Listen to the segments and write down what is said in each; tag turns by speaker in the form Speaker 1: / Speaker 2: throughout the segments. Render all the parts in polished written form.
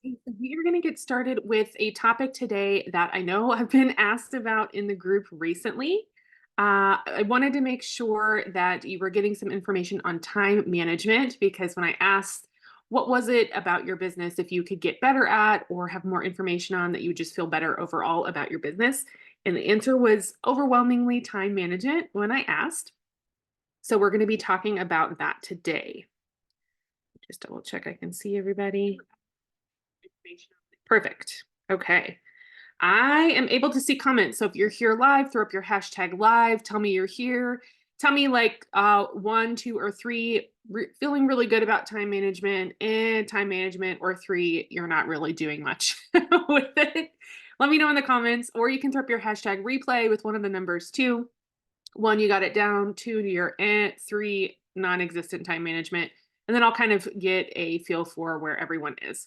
Speaker 1: So we are going to get started with a topic today that I know I've been asked about in the group recently. I wanted to make sure that you were getting some information on time management because when I asked what was it about your business if you could get better at or have more information on that you just feel better overall about your business, and the answer was overwhelmingly time management when I asked. So we're going to be talking about that today. Just double check I can see everybody. Perfect. Okay. I am able to see comments. So if you're here live, throw up your hashtag live. Tell me you're here. Tell me like one, two, or three, feeling really good about time management and time management, or three, you're not really doing much with it. Let me know in the comments, or you can throw up your hashtag replay with one of the numbers too. One, you got it down. Two, you're at. Three, non-existent time management. And then I'll kind of get a feel for where everyone is.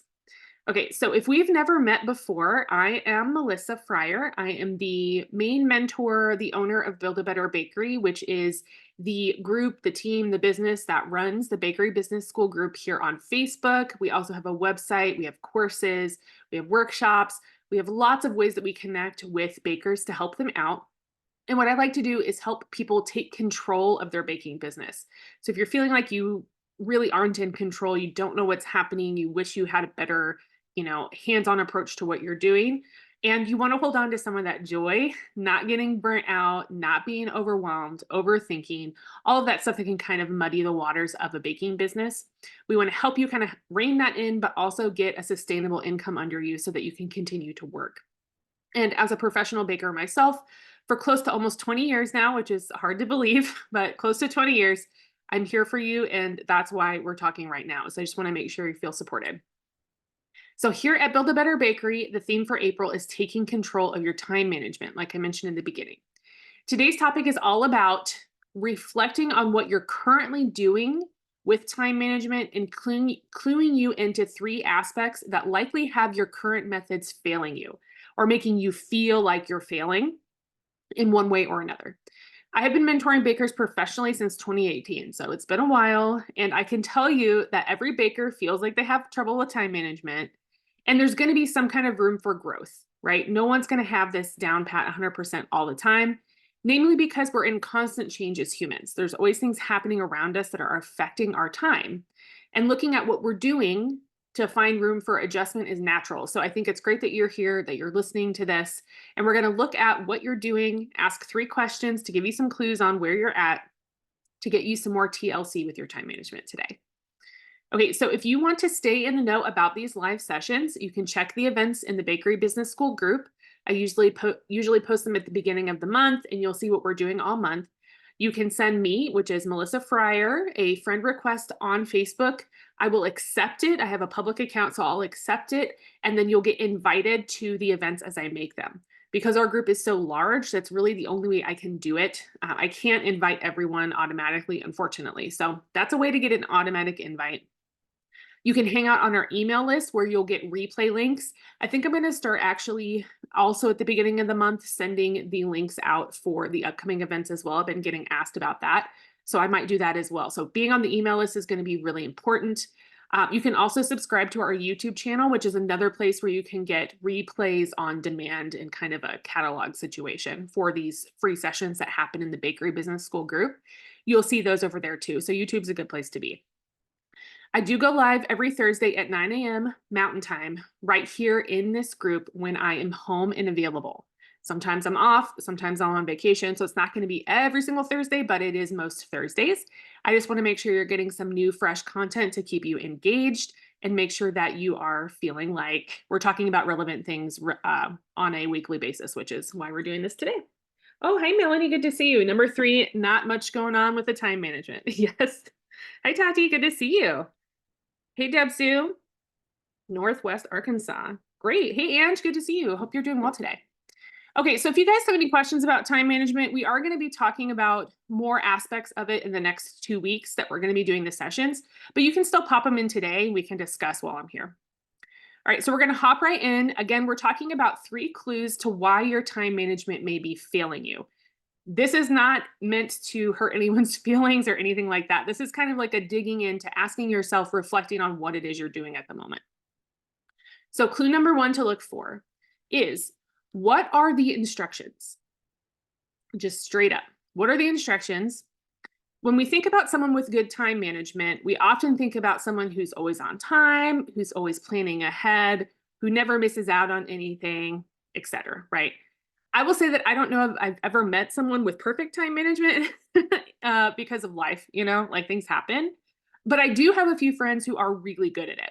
Speaker 1: Okay, so if we've never met before, I am Melissa Fryer. I am the main mentor, the owner of Build a Better Bakery, which is the group, the team, the business that runs the Bakery Business School group here on Facebook. We also have a website, we have courses, we have workshops, we have lots of ways that we connect with bakers to help them out. And what I like to do is help people take control of their baking business. So if you're feeling like you really aren't in control, you don't know what's happening, you wish you had a better, hands-on approach to what you're doing, and you want to hold on to some of that joy, not getting burnt out, not being overwhelmed, overthinking, all of that stuff that can kind of muddy the waters of a baking business. We want to help you kind of rein that in, but also get a sustainable income under you so that you can continue to work. And as a professional baker myself, for close to almost 20 years now, which is hard to believe, but close to 20 years, I'm here for you. And that's why we're talking right now. So I just want to make sure you feel supported. So here at Build a Better Bakery, the theme for April is taking control of your time management, like I mentioned in the beginning. Today's topic is all about reflecting on what you're currently doing with time management and cluing you into three aspects that likely have your current methods failing you or making you feel like you're failing in one way or another. I have been mentoring bakers professionally since 2018, so it's been a while, and I can tell you that every baker feels like they have trouble with time management, and there's going to be some kind of room for growth, right? No one's going to have this down pat 100% all the time, namely because we're in constant change as humans. There's always things happening around us that are affecting our time, and looking at what we're doing to find room for adjustment is natural. So I think it's great that you're here, that you're listening to this, and we're going to look at what you're doing, ask 3 questions to give you some clues on where you're at to get you some more TLC with your time management today. Okay, so if you want to stay in the know about these live sessions, you can check the events in the Bakery Business School group. I usually post them at the beginning of the month, and you'll see what we're doing all month. You can send me, which is Melissa Fryer, a friend request on Facebook. I will accept it. I have a public account, so I'll accept it, and then you'll get invited to the events as I make them. Because our group is so large, that's really the only way I can do it. I can't invite everyone automatically, unfortunately. So that's a way to get an automatic invite. You can hang out on our email list where you'll get replay links. I think I'm going to start actually also at the beginning of the month sending the links out for the upcoming events as well. I've been getting asked about that, so I might do that as well. So being on the email list is going to be really important. You can also subscribe to our YouTube channel, which is another place where you can get replays on demand in kind of a catalog situation for these free sessions that happen in the Bakery Business School group. You'll see those over there too. So YouTube's a good place to be. I do go live every Thursday at 9 a.m. Mountain Time, right here in this group when I am home and available. Sometimes I'm off, sometimes I'm on vacation, so it's not going to be every single Thursday, but it is most Thursdays. I just want to make sure you're getting some new, fresh content to keep you engaged and make sure that you are feeling like we're talking about relevant things on a weekly basis, which is why we're doing this today. Oh, hi, Melanie. Good to see you. Number 3, not much going on with the time management. Yes. Hi, Tati. Good to see you. Hey, Deb Sue, Northwest Arkansas. Great. Hey, Ange, good to see you. Hope you're doing well today. Okay, so if you guys have any questions about time management, we are going to be talking about more aspects of it in the next 2 weeks that we're going to be doing the sessions, but you can still pop them in today. We can discuss while I'm here. All right, so we're going to hop right in. Again, we're talking about 3 clues to why your time management may be failing you. This is not meant to hurt anyone's feelings or anything like that. This is kind of like a digging into asking yourself, reflecting on what it is you're doing at the moment. So clue number one to look for is, what are the instructions? Just straight up. What are the instructions? When we think about someone with good time management, we often think about someone who's always on time, who's always planning ahead, who never misses out on anything, etc. Right? I will say that I don't know if I've ever met someone with perfect time management because of life, like things happen. But I do have a few friends who are really good at it.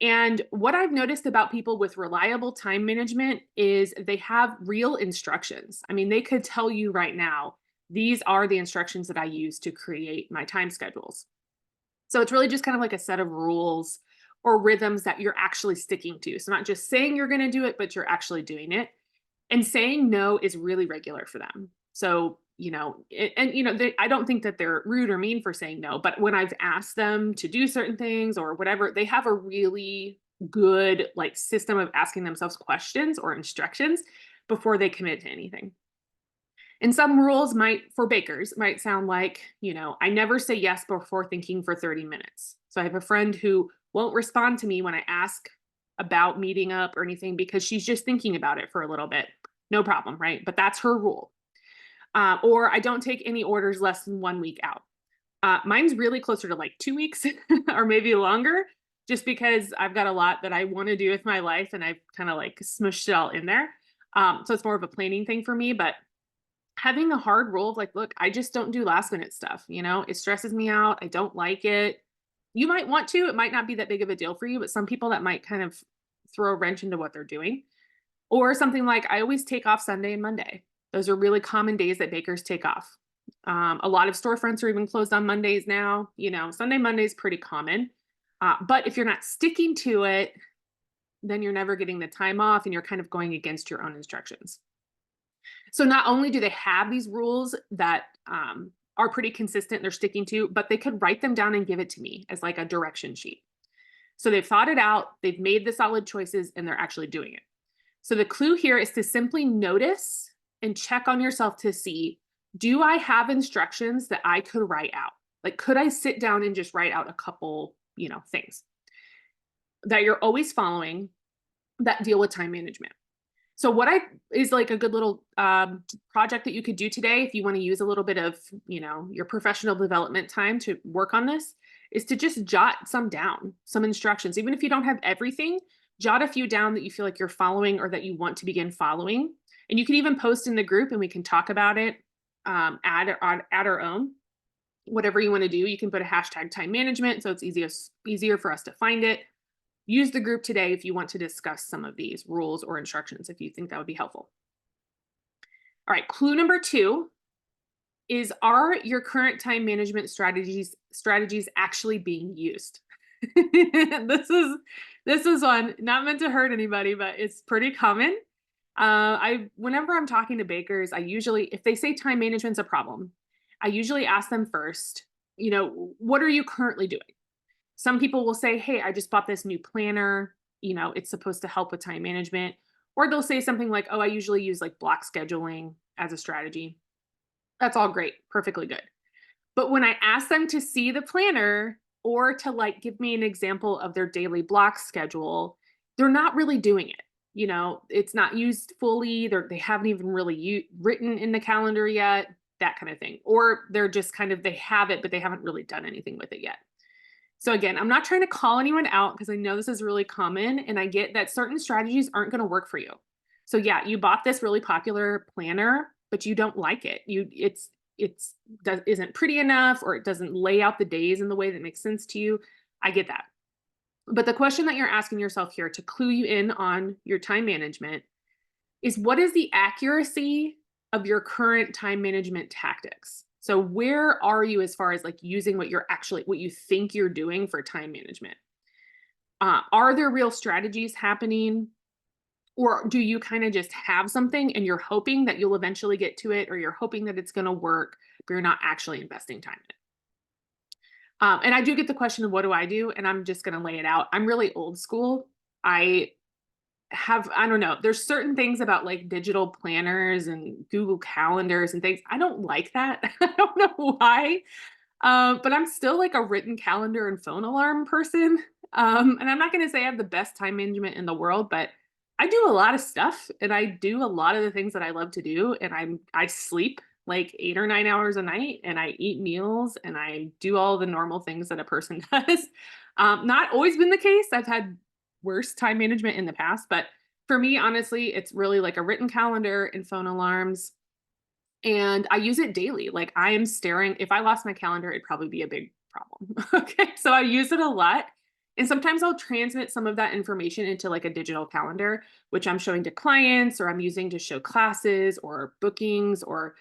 Speaker 1: And what I've noticed about people with reliable time management is they have real instructions. I mean, they could tell you right now, these are the instructions that I use to create my time schedules. So it's really just kind of like a set of rules or rhythms that you're actually sticking to. So not just saying you're going to do it, but you're actually doing it. And saying no is really regular for them. So, I don't think that they're rude or mean for saying no, but when I've asked them to do certain things or whatever, they have a really good like system of asking themselves questions or instructions before they commit to anything. And some rules for bakers, might sound like, I never say yes before thinking for 30 minutes. So I have a friend who won't respond to me when I ask about meeting up or anything because she's just thinking about it for a little bit. No problem, right? But that's her rule. Or I don't take any orders less than 1 week out. Mine's really closer to like 2 weeks or maybe longer, just because I've got a lot that I want to do with my life and I've kind of like smushed it all in there. So it's more of a planning thing for me, but having a hard rule of like, look, I just don't do last minute stuff. It stresses me out. I don't like it. You might want to, it might not be that big of a deal for you, but some people that might kind of throw a wrench into what they're doing. Or something like, I always take off Sunday and Monday. Those are really common days that bakers take off. A lot of storefronts are even closed on Mondays now. Sunday, Monday is pretty common. But if you're not sticking to it, then you're never getting the time off and you're kind of going against your own instructions. So not only do they have these rules that are pretty consistent, they're sticking to, but they could write them down and give it to me as like a direction sheet. So they've thought it out, they've made the solid choices, and they're actually doing it. So the clue here is to simply notice and check on yourself to see, do I have instructions that I could write out? Like, could I sit down and just write out a couple, things that you're always following that deal with time management? So what is like a good little project that you could do today if you want to use a little bit of, your professional development time to work on this, is to just jot some down, some instructions. Even if you don't have everything, jot a few down that you feel like you're following or that you want to begin following. And you can even post in the group and we can talk about it, add our own. Whatever you want to do, you can put a hashtag time management so it's easier for us to find it. Use the group today if you want to discuss some of these rules or instructions, if you think that would be helpful. All right, clue number 2 is, are your current time management strategies actually being used? This is one not meant to hurt anybody, but it's pretty common. Whenever I'm talking to bakers, I usually, if they say time management's a problem, I usually ask them first, what are you currently doing? Some people will say, hey, I just bought this new planner, it's supposed to help with time management. Or they'll say something like, oh, I usually use like block scheduling as a strategy. That's all great, perfectly good. But when I ask them to see the planner or to like give me an example of their daily block schedule, they're not really doing it. It's not used fully. They haven't even really written in the calendar yet, that kind of thing. Or they're just kind of, they have it, but they haven't really done anything with it yet. So again, I'm not trying to call anyone out because I know this is really common and I get that certain strategies aren't going to work for you. So yeah, you bought this really popular planner, but you don't like it. Isn't pretty enough, or it doesn't lay out the days in the way that makes sense to you. I get that. But the question that you're asking yourself here to clue you in on your time management is, what is the accuracy of your current time management tactics? So where are you as far as like using what you think you're doing for time management? Are there real strategies happening? Or do you kind of just have something and you're hoping that you'll eventually get to it, or you're hoping that it's going to work, but you're not actually investing time in it? And I do get the question of what do I do? And I'm just going to lay it out. I'm really old school. I don't know, there's certain things about like digital planners and Google calendars and things. I don't like that. I don't know why. But I'm still like a written calendar and phone alarm person. And I'm not going to say I have the best time management in the world, but I do a lot of stuff and I do a lot of the things that I love to do. And I sleep like 8 or 9 hours a night and I eat meals and I do all the normal things that a person does. Not always been the case. I've had worse time management in the past, but for me, honestly, it's really like a written calendar and phone alarms. And I use it daily. Like I am staring, if I lost my calendar, it'd probably be a big problem. Okay. So I use it a lot. And sometimes I'll transmit some of that information into like a digital calendar, which I'm showing to clients or I'm using to show classes or bookings or,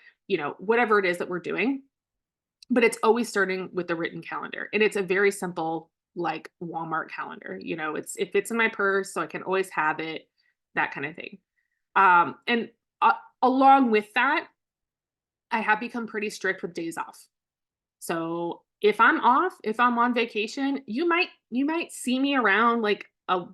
Speaker 1: whatever it is that we're doing. But it's always starting with the written calendar. And it's a very simple, like Walmart calendar. It fits in my purse, so I can always have it, that kind of thing. And along with that, I have become pretty strict with days off. So if I'm off, if I'm on vacation, you might see me around like a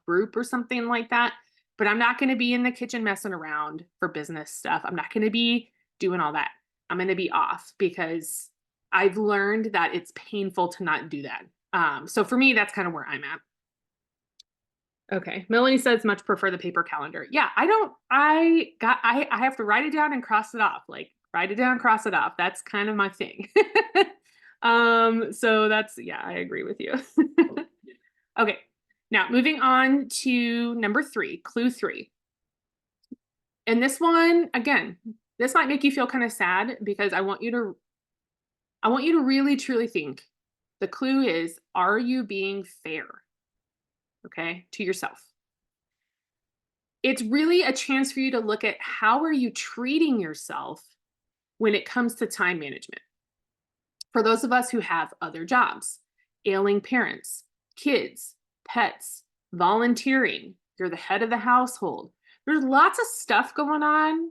Speaker 1: group or something like that, but I'm not going to be in the kitchen messing around for business stuff. I'm not going to be doing all that. I'm going to be off because I've learned that it's painful to not do that. So for me, that's kind of where I'm at. Okay. Melanie says much prefer the paper calendar. Yeah, I have to write it down and cross it off. Like write it down, cross it off. That's kind of my thing. So yeah, I agree with you. Okay. Now moving on to number 3, clue 3. And this one, again, this might make you feel kind of sad because I want you to really truly think. The clue is, are you being fair? Okay, to yourself. It's really a chance for you to look at how are you treating yourself when it comes to time management. For those of us who have other jobs, ailing parents, kids, pets, volunteering, you're the head of the household. There's lots of stuff going on,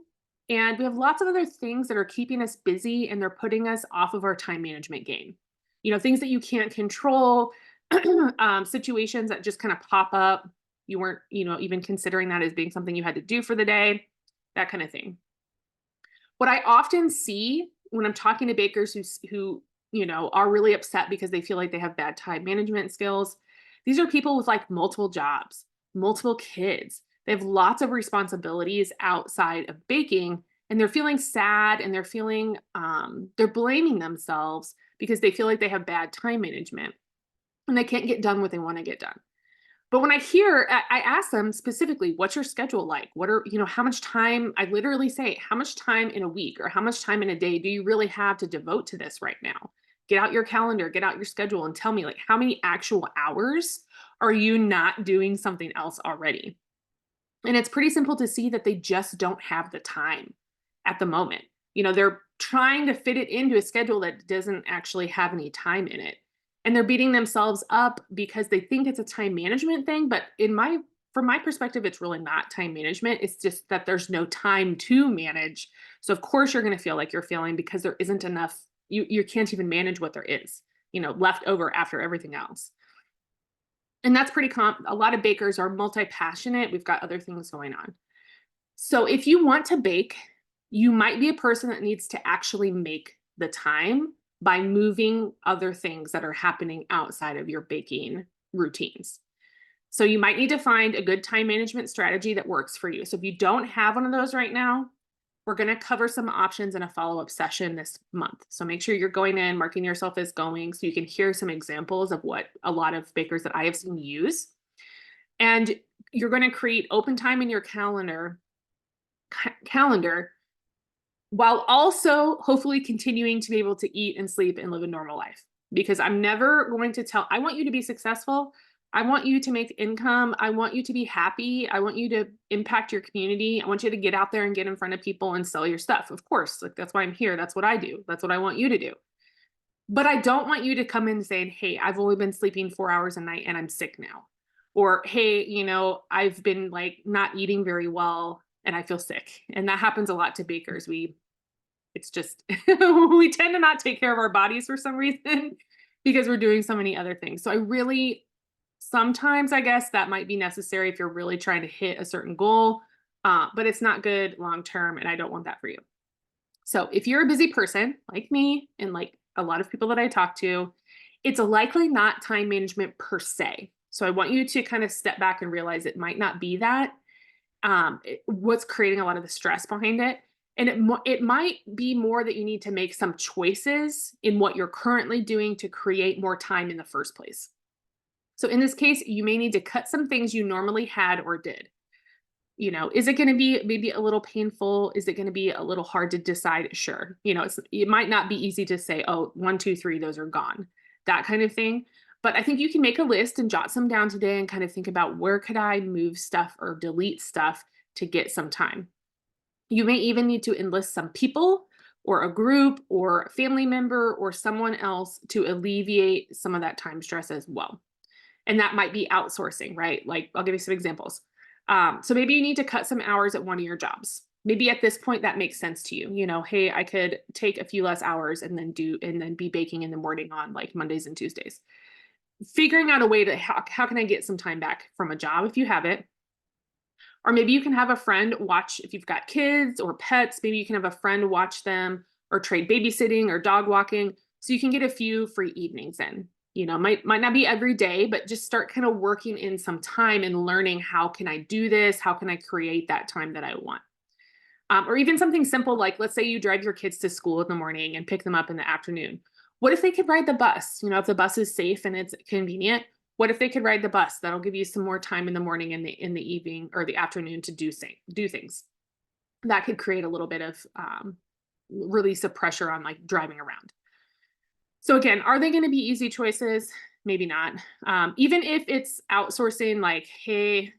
Speaker 1: and we have lots of other things that are keeping us busy and they're putting us off of our time management game. Things that you can't control, situations that just kind of pop up. You weren't, even considering that as being something you had to do for the day, that kind of thing. What I often see when I'm talking to bakers who are really upset because they feel like they have bad time management skills, these are people with like multiple jobs, multiple kids. They have lots of responsibilities outside of baking, and they're feeling sad and they're feeling, they're blaming themselves because they feel like they have bad time management and they can't get done what they want to get done. But when I ask them specifically, what's your schedule like? How much time, I literally say, how much time in a week or how much time in a day do you really have to devote to this right now? Get out your calendar, get out your schedule and tell me like how many actual hours are you not doing something else already? And it's pretty simple to see that they just don't have the time at the moment. They're trying to fit it into a schedule that doesn't actually have any time in it. And they're beating themselves up because they think it's a time management thing. But from my perspective, it's really not time management. It's just that there's no time to manage. So of course you're going to feel like you're failing because there isn't enough. You can't even manage what there is, left over after everything else. And that's pretty common. A lot of bakers are multi-passionate. We've got other things going on. So if you want to bake, you might be a person that needs to actually make the time by moving other things that are happening outside of your baking routines. So you might need to find a good time management strategy that works for you. So if you don't have one of those right now, we're going to cover some options in a follow-up session this month. So make sure you're going in, marking yourself as going, so you can hear some examples of what a lot of bakers that I have seen use. And you're going to create open time in your calendar while also hopefully continuing to be able to eat and sleep and live a normal life. Because I'm never going to I want you to be successful. I want you to make income. I want you to be happy. I want you to impact your community. I want you to get out there and get in front of people and sell your stuff. Of course, like that's why I'm here. That's what I do. That's what I want you to do. But I don't want you to come in saying, hey, I've only been sleeping 4 hours a night and I'm sick now. Or, hey, I've been like not eating very well and I feel sick. And that happens a lot to bakers. It's just, we tend to not take care of our bodies for some reason because we're doing so many other things. So sometimes I guess that might be necessary if you're really trying to hit a certain goal, but it's not good long-term and I don't want that for you. So if you're a busy person like me and like a lot of people that I talk to, It's likely not time management per se. So I want you to kind of step back and realize it might not be that. What's creating a lot of the stress behind it. And it might be more that you need to make some choices in what you're currently doing to create more time in the first place. So in this case, you may need to cut some things you normally had or did. Is it going to be maybe a little painful? Is it going to be a little hard to decide? Sure. It might not be easy to say, oh, 1, 2, 3, those are gone, that kind of thing. But I think you can make a list and jot some down today and kind of think about where could I move stuff or delete stuff to get some time. You may even need to enlist some people or a group or a family member or someone else to alleviate some of that time stress as well. And that might be outsourcing, right? Like, I'll give you some examples. So maybe you need to cut some hours at one of your jobs. Maybe at this point that makes sense to you. Hey, I could take a few less hours and then be baking in the morning on like Mondays and Tuesdays. Figuring out a way to how can I get some time back from a job if you have it? Or maybe you can have a friend watch, if you've got kids or pets, maybe you can have a friend watch them or trade babysitting or dog walking so you can get a few free evenings in. Might not be every day, but just start kind of working in some time and learning, how can I do this? How can I create that time that I want? Or even something simple like, let's say you drive your kids to school in the morning and pick them up in the afternoon. What if they could ride the bus? If the bus is safe and it's convenient, what if they could ride the bus? That'll give you some more time in the morning and in the evening or the afternoon to do things. That could create a little bit of release of pressure on like driving around. So again, are they going to be easy choices? Maybe not. Even if it's outsourcing, like, hey,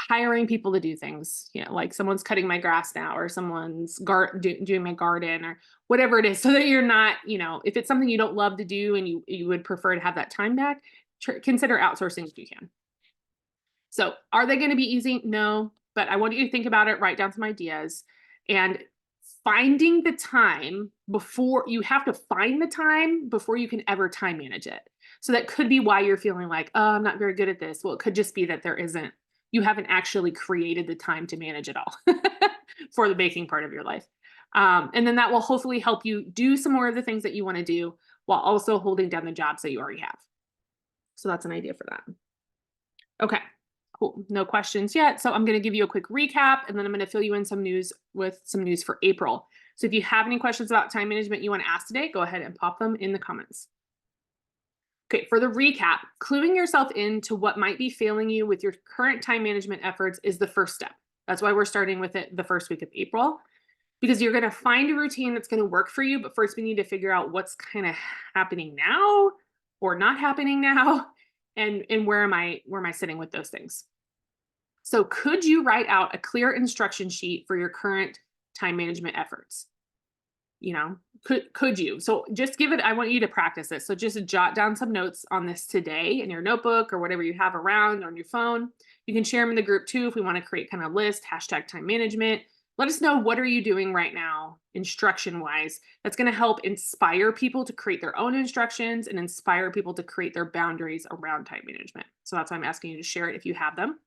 Speaker 1: hiring people to do things, like someone's cutting my grass now, or someone's doing my garden, or whatever it is, so that you're not, if it's something you don't love to do and you would prefer to have that time back, consider outsourcing if you can. So are they going to be easy? No, but I want you to think about it, write down some ideas, and finding the time before you have to find the time before you can ever time manage it. So that could be why you're feeling like, oh, I'm not very good at this. Well, it could just be that you haven't actually created the time to manage it all for the baking part of your life. And then that will hopefully help you do some more of the things that you want to do while also holding down the jobs that you already have. So that's an idea for that. Okay. Cool. No questions yet. So I'm going to give you a quick recap, and then I'm going to fill you in with some news for April. So if you have any questions about time management you want to ask today, go ahead and pop them in the comments. Okay, for the recap, cluing yourself into what might be failing you with your current time management efforts is the first step. That's why we're starting with it the first week of April, because you're going to find a routine that's going to work for you. But first we need to figure out what's kind of happening now or not happening now. And where am I sitting with those things? So could you write out a clear instruction sheet for your current time management efforts? Could you? So just I want you to practice this. So just jot down some notes on this today in your notebook or whatever you have around on your phone. You can share them in the group too if we want to create kind of a list, #time management. Let us know, what are you doing right now, instruction wise? That's going to help inspire people to create their own instructions and inspire people to create their boundaries around time management. So that's why I'm asking you to share it if you have them.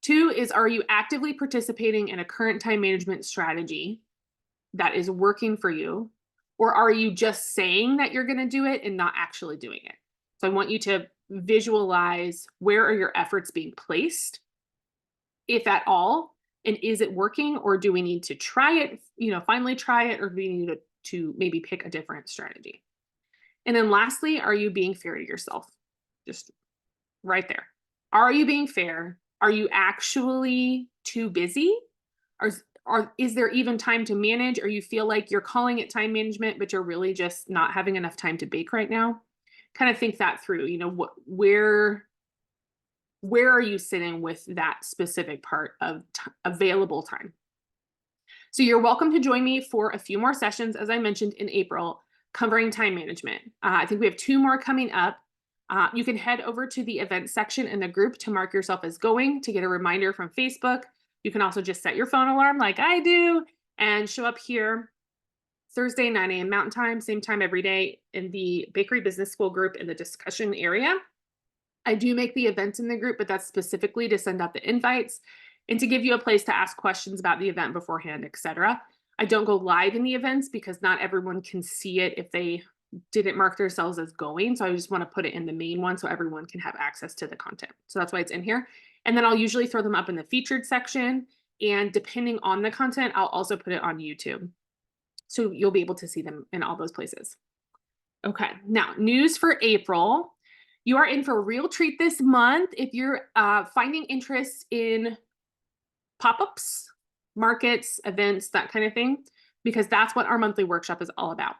Speaker 1: 2 is, are you actively participating in a current time management strategy that is working for you? Or are you just saying that you're going to do it and not actually doing it? So I want you to visualize, where are your efforts being placed, if at all, and is it working, or do we need to try it, finally try it, or do we need to maybe pick a different strategy? And then lastly, are you being fair to yourself? Just right there. Are you being fair? Are you actually too busy? Is there even time to manage? Or you feel like you're calling it time management, but you're really just not having enough time to bake right now? Kind of think that through. Where are you sitting with that specific part of available time? So you're welcome to join me for a few more sessions, as I mentioned, in April, covering time management. I think we have 2 more coming up. You can head over to the events section in the group to mark yourself as going to get a reminder from Facebook. You can also just set your phone alarm like I do and show up here Thursday, 9 a.m. Mountain Time, same time every day, in the Bakery Business School group in the discussion area. I do make the events in the group, but that's specifically to send out the invites and to give you a place to ask questions about the event beforehand, etc. I don't go live in the events because not everyone can see it if they didn't mark themselves as going. So I just want to put it in the main one so everyone can have access to the content. So that's why it's in here. And then I'll usually throw them up in the featured section. And depending on the content, I'll also put it on YouTube. So you'll be able to see them in all those places. Okay, now news for April. You are in for a real treat this month if you're finding interest in pop-ups, markets, events, that kind of thing, because that's what our monthly workshop is all about.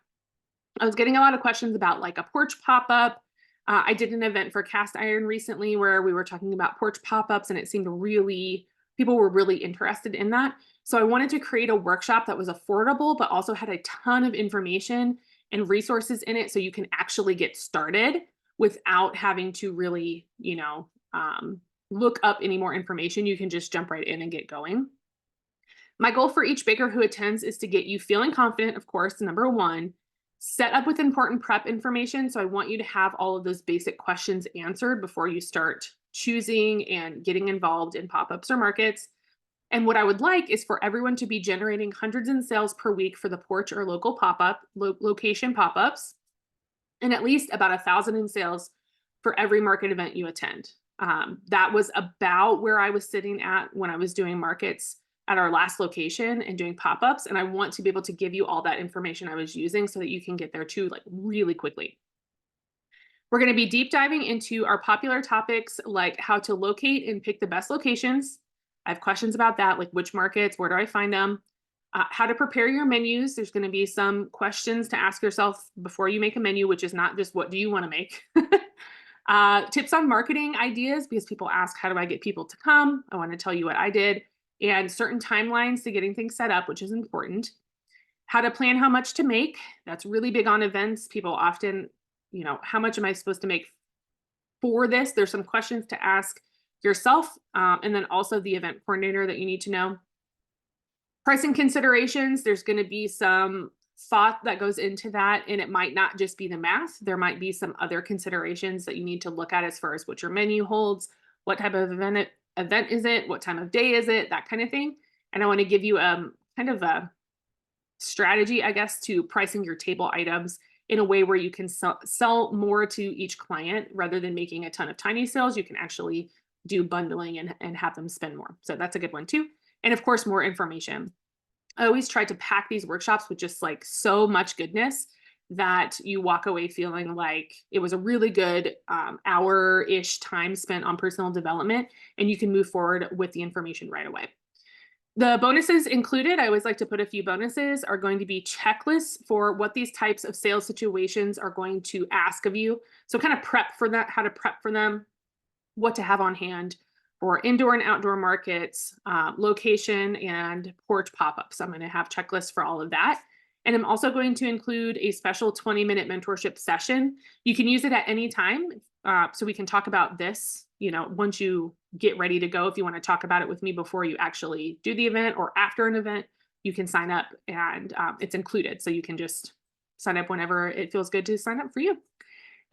Speaker 1: I was getting a lot of questions about like a porch pop-up. I did an event for cast iron recently where we were talking about porch pop-ups, and it seemed really, people were really interested in that. So I wanted to create a workshop that was affordable, but also had a ton of information and resources in it so you can actually get started without having to really, look up any more information. You can just jump right in and get going. My goal for each baker who attends is to get you feeling confident, of course, number one, set up with important prep information. So I want you to have all of those basic questions answered before you start choosing and getting involved in pop-ups or markets. And what I would like is for everyone to be generating hundreds in sales per week for the porch or local pop-up, location pop-ups, and at least about 1,000 in sales for every market event you attend. That was about where I was sitting at when I was doing markets at our last location and doing pop-ups. And I want to be able to give you all that information I was using so that you can get there too, like really quickly. We're going to be deep diving into our popular topics like how to locate and pick the best locations. I have questions about that, like which markets, where do I find them? How to prepare your menus. There's going to be some questions to ask yourself before you make a menu, which is not just what do you want to make? Tips on marketing ideas, because people ask, how do I get people to come? I want to tell you what I did. And certain timelines to getting things set up, which is important. How to plan how much to make. That's really big on events. People often, how much am I supposed to make for this? There's some questions to ask yourself, and then also the event coordinator that you need to know. Pricing considerations, there's going to be some thought that goes into that, and it might not just be the math. There might be some other considerations that you need to look at as far as what your menu holds, what type of event is it, what time of day is it, that kind of thing. And I want to give you kind of a strategy, I guess, to pricing your table items in a way where you can sell more to each client rather than making a ton of tiny sales. You can actually do bundling and have them spend more. So that's a good one too. And of course, more information. I always try to pack these workshops with just like so much goodness that you walk away feeling like it was a really good hour-ish time spent on personal development, and you can move forward with the information right away. The bonuses included, I always like to put a few bonuses, are going to be checklists for what these types of sales situations are going to ask of you. So kind of prep for that, how to prep for them, what to have on hand for indoor and outdoor markets, location, and porch pop-ups. I'm going to have checklists for all of that. And I'm also going to include a special 20-minute mentorship session. You can use it at any time. So we can talk about this, once you get ready to go. If you want to talk about it with me before you actually do the event or after an event, you can sign up, and it's included. So you can just sign up whenever it feels good to sign up for you.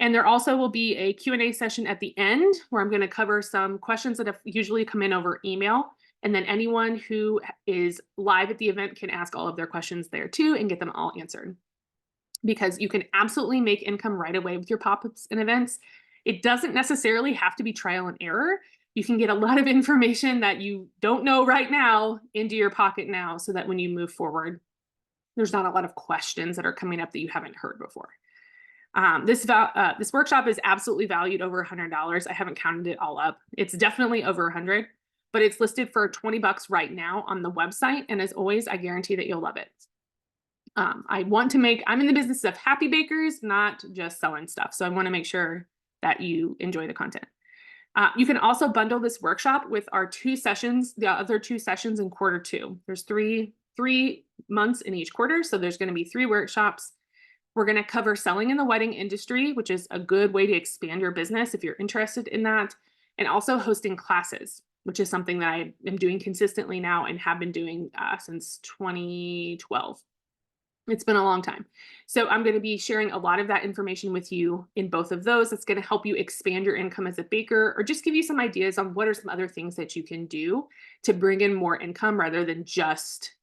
Speaker 1: And there also will be a Q&A session at the end where I'm going to cover some questions that have usually come in over email. And then anyone who is live at the event can ask all of their questions there too and get them all answered. Because you can absolutely make income right away with your pop-ups and events. It doesn't necessarily have to be trial and error. You can get a lot of information that you don't know right now into your pocket now so that when you move forward, there's not a lot of questions that are coming up that you haven't heard before. This workshop is absolutely valued over $100. I haven't counted it all up. It's definitely over 100, but it's listed for $20 right now on the website. And as always, I guarantee that you'll love it. I'm in the business of happy bakers, not just selling stuff. So I want to make sure that you enjoy the content. You can also bundle this workshop with our the other two sessions in quarter two. There's three months in each quarter. So there's going to be 3 workshops. We're going to cover selling in the wedding industry, which is a good way to expand your business if you're interested in that, and also hosting classes, which is something that I am doing consistently now and have been doing since 2012. It's been a long time. So I'm going to be sharing a lot of that information with you in both of those. It's going to help you expand your income as a baker, or just give you some ideas on what are some other things that you can do to bring in more income rather than just,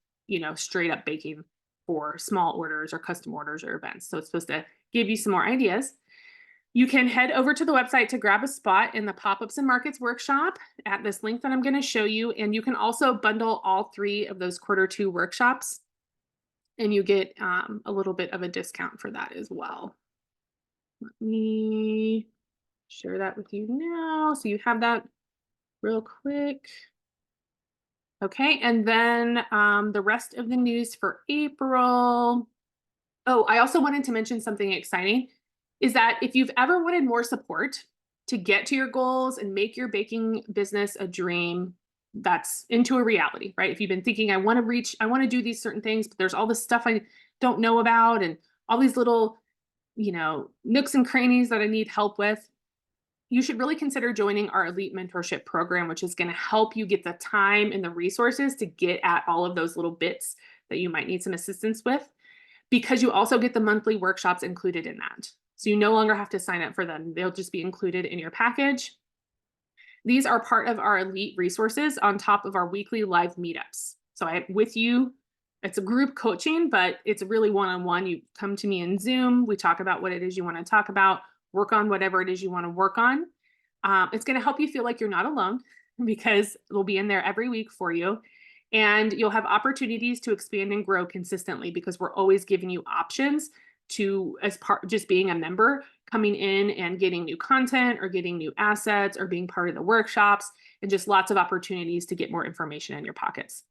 Speaker 1: straight up baking for small orders or custom orders or events. So it's supposed to give you some more ideas. You can head over to the website to grab a spot in the Pop-Ups and Markets workshop at this link that I'm going to show you. And you can also bundle all 3 of those Q2 workshops, and you get a little bit of a discount for that as well. Let me share that with you now, so you have that real quick. Okay, and then the rest of the news for April. Oh, I also wanted to mention something exciting, is that if you've ever wanted more support to get to your goals and make your baking business a dream that's into a reality, right? If you've been thinking, I want to do these certain things, but there's all this stuff I don't know about and all these little, nooks and crannies that I need help with, you should really consider joining our elite mentorship program, which is going to help you get the time and the resources to get at all of those little bits that you might need some assistance with, because you also get the monthly workshops included in that. So you no longer have to sign up for them. They'll just be included in your package. These are part of our elite resources on top of our weekly live meetups. So with you, it's a group coaching, but it's really one-on-one. You come to me in Zoom. We talk about what it is you want to talk about, work on whatever it is you want to work on. It's going to help you feel like you're not alone, because we'll be in there every week for you. And you'll have opportunities to expand and grow consistently, because we're always giving you options to, as part, just being a member, coming in and getting new content or getting new assets or being part of the workshops, and just lots of opportunities to get more information in your pockets.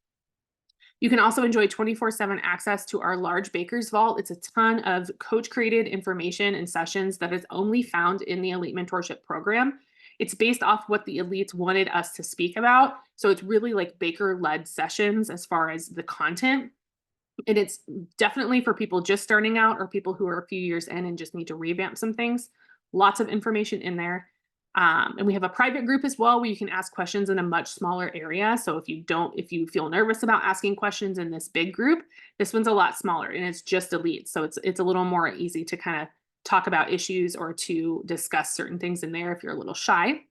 Speaker 1: You can also enjoy 24/7 access to our large Baker's Vault. It's a ton of coach-created information and sessions that is only found in the Elite Mentorship Program. It's based off what the elites wanted us to speak about. So it's really like Baker-led sessions as far as the content. And it's definitely for people just starting out or people who are a few years in and just need to revamp some things. Lots of information in there. And we have a private group as well, where you can ask questions in a much smaller area. So if you feel nervous about asking questions in this big group, this one's a lot smaller and it's just elites. So it's a little more easy to kind of talk about issues or to discuss certain things in there if you're a little shy.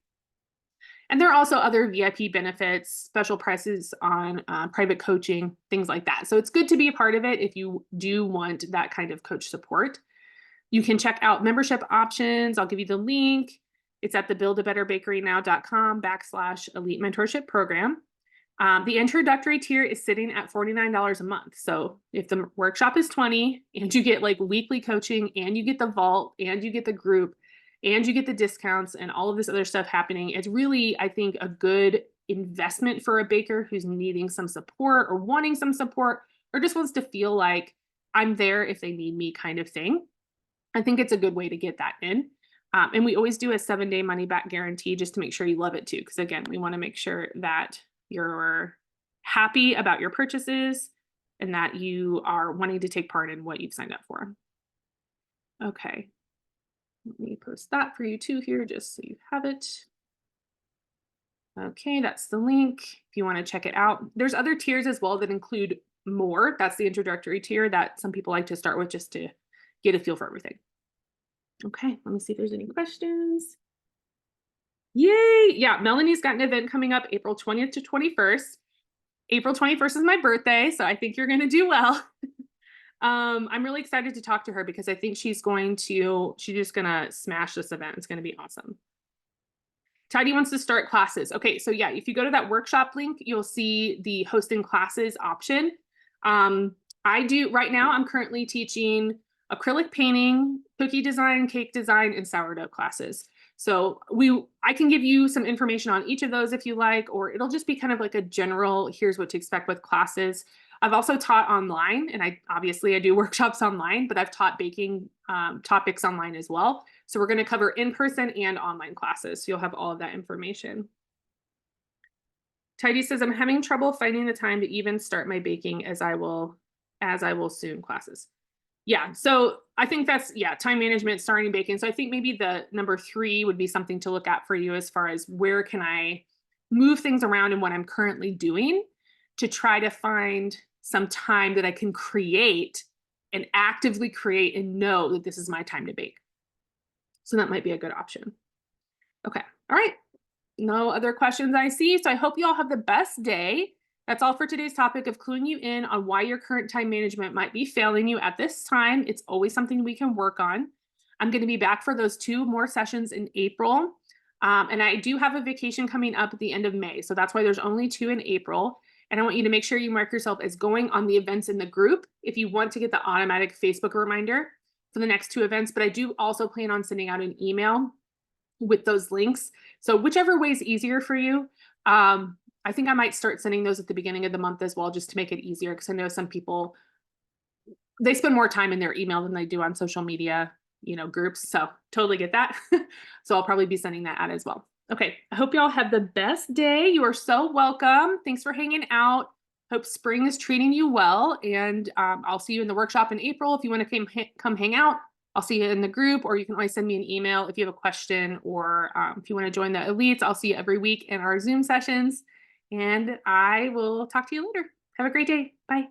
Speaker 1: And there are also other VIP benefits, special prices on private coaching, things like that. So it's good to be a part of it if you do want that kind of coach support. You can check out membership options. I'll give you the link. It's at the buildabetterbakerynow.com/elite mentorship program. The introductory tier is sitting at $49 a month. So if the workshop is $20 and you get like weekly coaching and you get the vault and you get the group and you get the discounts and all of this other stuff happening, it's really, I think, a good investment for a baker who's needing some support or wanting some support or just wants to feel like I'm there if they need me kind of thing. I think it's a good way to get that in. And we always do a 7-day money back guarantee just to make sure you love it too. Because again, we want to make sure that you're happy about your purchases and that you are wanting to take part in what you've signed up for. Okay. Let me post that for you too here, just so you have it. Okay, that's the link if you want to check it out. There's other tiers as well that include more. That's the introductory tier that some people like to start with just to get a feel for everything. Okay, let me see if there's any questions. Yay! Yeah, Melanie's got an event coming up April 20th to 21st. April 21st is my birthday, so I think you're going to do well. I'm really excited to talk to her because I think she's just going to smash this event. It's going to be awesome. Tidy wants to start classes. Okay, so yeah, if you go to that workshop link, you'll see the hosting classes option. Right now, I'm currently teaching acrylic painting, cookie design, cake design, and sourdough classes. So I can give you some information on each of those if you like, or it'll just be kind of like a general, here's what to expect with classes. I've also taught online, and I do workshops online, but I've taught baking topics online as well. So we're going to cover in-person and online classes. So you'll have all of that information. Tidy says, I'm having trouble finding the time to even start my baking as I will soon classes. Yeah, so I think that's, time management, starting baking. So I think maybe the number 3 would be something to look at for you as far as where can I move things around in what I'm currently doing to try to find some time that I can create and actively create and know that this is my time to bake. So that might be a good option. Okay, all right. No other questions I see. So I hope you all have the best day. That's all for today's topic of cluing you in on why your current time management might be failing you at this time. It's always something we can work on. I'm going to be back for those 2 more sessions in April. And I do have a vacation coming up at the end of May. So that's why there's only 2 in April. And I want you to make sure you mark yourself as going on the events in the group if you want to get the automatic Facebook reminder for the next 2 events. But I do also plan on sending out an email with those links. So whichever way is easier for you. I think I might start sending those at the beginning of the month as well, just to make it easier. Because I know some people, they spend more time in their email than they do on social media, groups. So totally get that. So I'll probably be sending that out as well. Okay. I hope y'all have the best day. You are so welcome. Thanks for hanging out. Hope spring is treating you well. And I'll see you in the workshop in April. If you want to come hang out, I'll see you in the group, or you can always send me an email if you have a question, or if you want to join the elites. I'll see you every week in our Zoom sessions, and I will talk to you later. Have a great day. Bye.